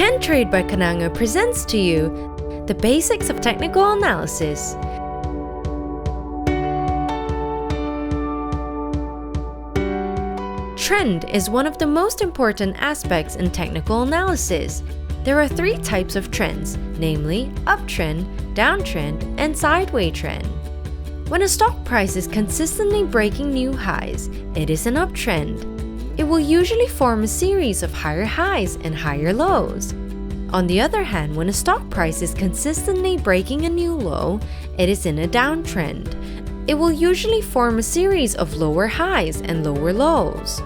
KenTrade by Kananga presents to you the basics of technical analysis. Trend is one of the most important aspects in technical analysis. There are three types of trends, namely uptrend, downtrend, and sideways trend. When a stock price is consistently breaking new highs, it is an uptrend. It will usually form a series of higher highs and higher lows. On the other hand, when a stock price is consistently breaking a new low, it is in a downtrend. It will usually form a series of lower highs and lower lows.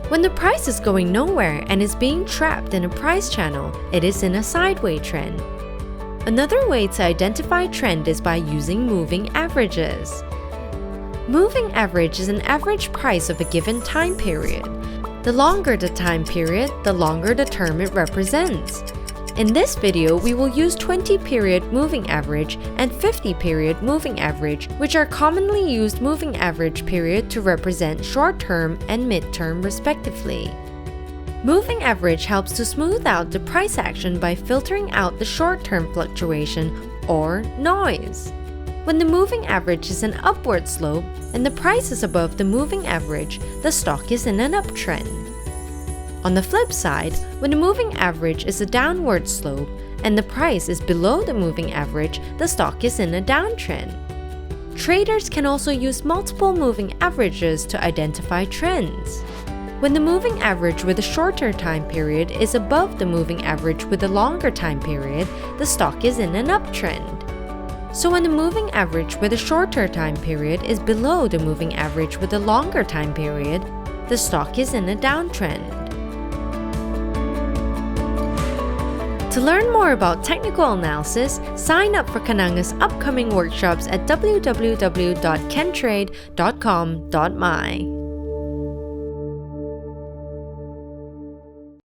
When the price is going nowhere and is being trapped in a price channel, it is in a sideways trend. Another way to identify trend is by using moving averages. Moving average is an average price of a given time period. The longer the time period, the longer the term it represents. In this video, we will use 20-period moving average and 50-period moving average, which are commonly used moving average period to represent short-term and mid-term respectively. Moving average helps to smooth out the price action by filtering out the short-term fluctuation or noise. When the moving average is an upward slope and the price is above the moving average, the stock is in an uptrend. On the flip side, when the moving average is a downward slope and the price is below the moving average, the stock is in a downtrend. Traders can also use multiple moving averages to identify trends. When the moving average with a shorter time period is above the moving average with a longer time period, the stock is in an uptrend. So when the moving average with a shorter time period is below the moving average with a longer time period, the stock is in a downtrend. To learn more about technical analysis, sign up for Kananga's upcoming workshops at www.kentrade.com.my.